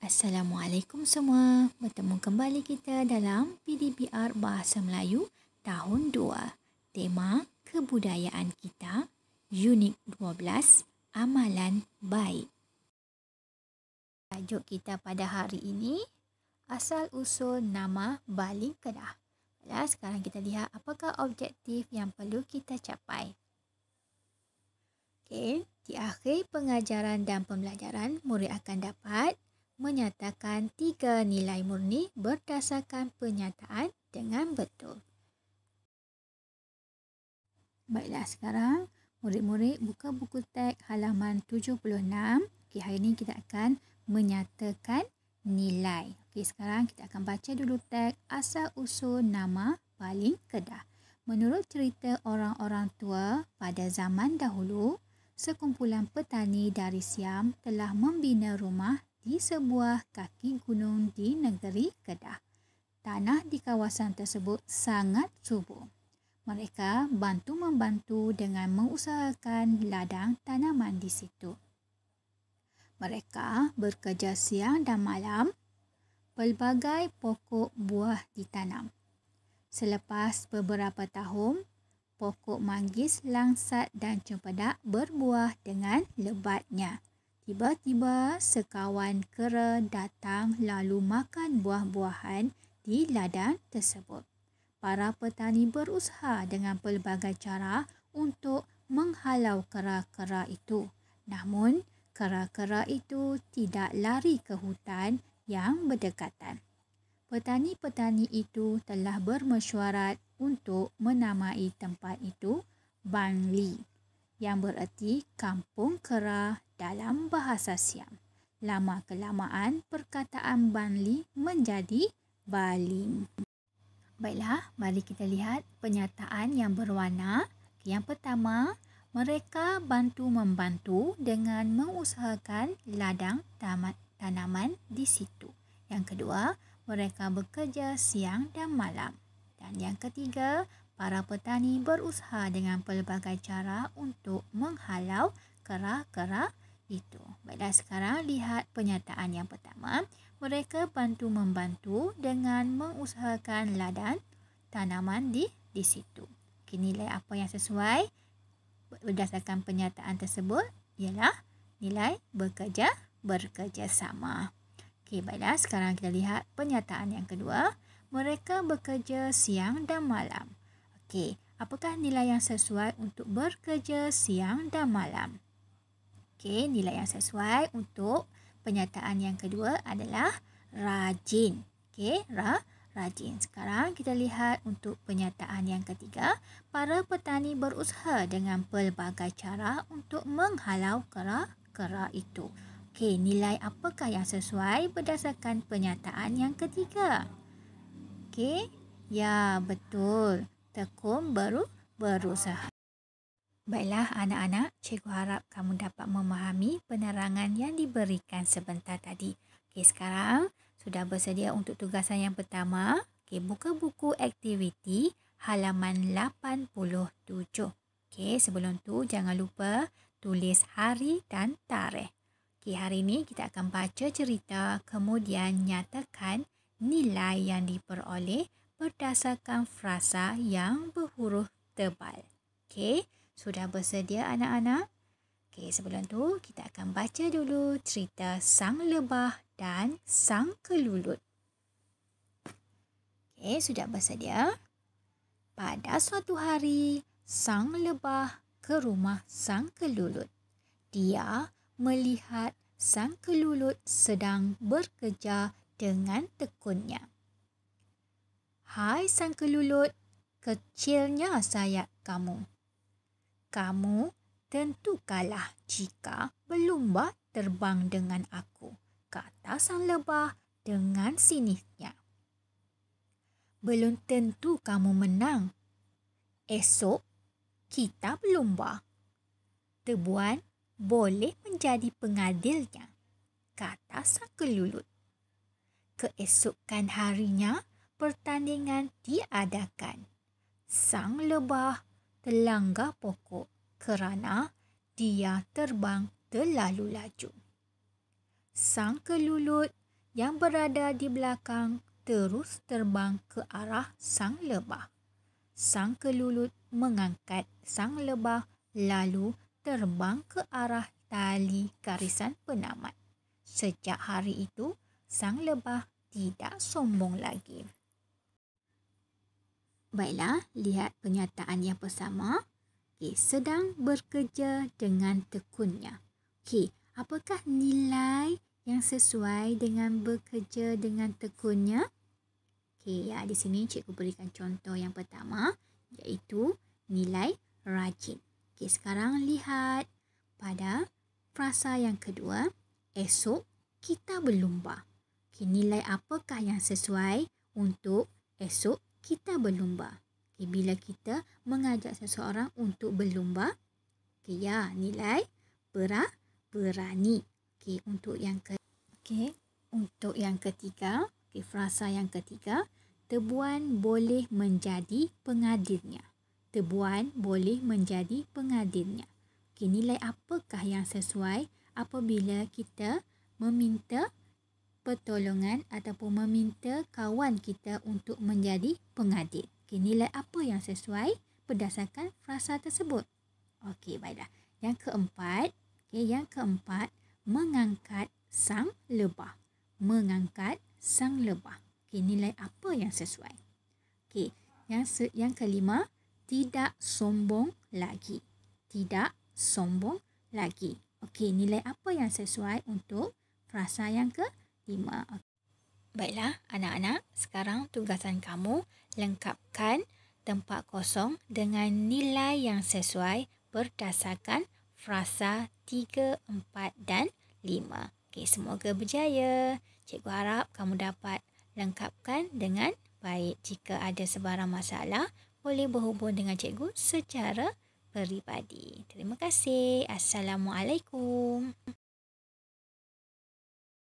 Assalamualaikum semua. Bertemu kembali kita dalam PDBR Bahasa Melayu tahun 2. Tema kebudayaan kita, unit 12, amalan baik. Tajuk kita pada hari ini, asal usul nama Baling Kedah. Sekarang kita lihat apakah objektif yang perlu kita capai. Di akhir pengajaran dan pembelajaran, murid akan dapat menyatakan 3 nilai murni berdasarkan penyataan dengan betul. Baiklah, sekarang murid-murid buka buku teks halaman 76. Hari ini kita akan menyatakan nilai. Sekarang kita akan baca dulu teks asal usul nama Baling Kedah. Menurut cerita orang-orang tua, pada zaman dahulu, sekumpulan petani dari Siam telah membina rumah di sebuah kaki gunung di negeri Kedah. Tanah di kawasan tersebut sangat subur. Mereka bantu-membantu dengan mengusahakan ladang tanaman di situ. Mereka bekerja siang dan malam. Pelbagai pokok buah ditanam. Selepas beberapa tahun, pokok manggis, langsat dan cempedak berbuah dengan lebatnya. Tiba-tiba sekawan kera datang lalu makan buah-buahan di ladang tersebut. Para petani berusaha dengan pelbagai cara untuk menghalau kera-kera itu. Namun, kera-kera itu tidak lari ke hutan yang berdekatan. Petani-petani itu telah bermesyuarat untuk menamai tempat itu Bangli, yang bererti kampung kera dalam bahasa Siam. Lama-kelamaan perkataan Bangli menjadi Baling. Baiklah, mari kita lihat penyataan yang berwarna. Yang pertama, mereka bantu-membantu dengan mengusahakan ladang tanaman di situ. Yang kedua, mereka bekerja siang dan malam. Dan yang ketiga, para petani berusaha dengan pelbagai cara untuk menghalau kera-kera itu. Baiklah, sekarang lihat penyataan yang pertama. Mereka bantu-membantu dengan mengusahakan ladang tanaman di situ. Nilai apa yang sesuai berdasarkan penyataan tersebut ialah nilai bekerja sama. Baiklah, sekarang kita lihat penyataan yang kedua. Mereka bekerja siang dan malam. Apakah nilai yang sesuai untuk bekerja siang dan malam? Nilai yang sesuai untuk penyataan yang kedua adalah rajin. Rajin. Sekarang kita lihat untuk penyataan yang ketiga. Para petani berusaha dengan pelbagai cara untuk menghalau kera-kera itu. Nilai apakah yang sesuai berdasarkan penyataan yang ketiga? Ya, betul. Tekun berusaha. Baiklah anak-anak, cikgu harap kamu dapat memahami penerangan yang diberikan sebentar tadi. Sekarang sudah bersedia untuk tugasan yang pertama. Buka buku aktiviti halaman 87. Sebelum tu jangan lupa tulis hari dan tarikh. Hari ini kita akan baca cerita, kemudian nyatakan nilai yang diperoleh berdasarkan frasa yang berhuruf tebal. Sudah bersedia anak-anak? Sebelum tu kita akan baca dulu cerita Sang Lebah dan Sang Kelulut. Sudah bersedia? Pada suatu hari, Sang Lebah ke rumah Sang Kelulut. Dia melihat Sang Kelulut sedang bekerja dengan tekunnya. Hai Sang Kelulut, kecilnya sayap kamu. Kamu tentu kalah jika berlumba terbang dengan aku, kata Sang Lebah dengan sinisnya. Belum tentu kamu menang. Esok kita berlumba. Tebuan boleh menjadi pengadilnya, kata Sang Kelulut. Keesokan harinya, pertandingan diadakan. Sang Lebah terlanggar pokok kerana dia terbang terlalu laju. Sang Kelulut yang berada di belakang terus terbang ke arah sang lebah. Sang kelulut mengangkat sang lebah lalu terbang ke arah tali garisan penamat. Sejak hari itu, sang lebah tidak sombong lagi. Baiklah, lihat pernyataan yang pertama. Sedang bekerja dengan tekunnya. Apakah nilai yang sesuai dengan bekerja dengan tekunnya? Di sini cikgu berikan contoh yang pertama, iaitu nilai rajin. Sekarang lihat pada frasa yang kedua, esok kita berlumba. Nilai apakah yang sesuai untuk esok kita berlumba? Bila kita mengajak seseorang untuk berlumba, nilai berani. Untuk yang ketiga, frasa yang ketiga, tebuan boleh menjadi pengadilnya. Tebuan boleh menjadi pengadilnya. Nilai apakah yang sesuai apabila kita meminta pertolongan ataupun meminta kawan kita untuk menjadi pengadil? Nilai apa yang sesuai berdasarkan frasa tersebut? Baiklah. Yang keempat, mengangkat sang lebah. Mengangkat sang lebah. Nilai apa yang sesuai? Yang kelima, tidak sombong lagi. Tidak sombong lagi. Nilai apa yang sesuai untuk frasa yang kelima? Baiklah, anak-anak, sekarang tugasan kamu lengkapkan tempat kosong dengan nilai yang sesuai berdasarkan frasa 3, 4 dan 5. Semoga berjaya. Cikgu harap kamu dapat lengkapkan dengan baik. Jika ada sebarang masalah, boleh berhubung dengan cikgu secara peribadi. Terima kasih. Assalamualaikum.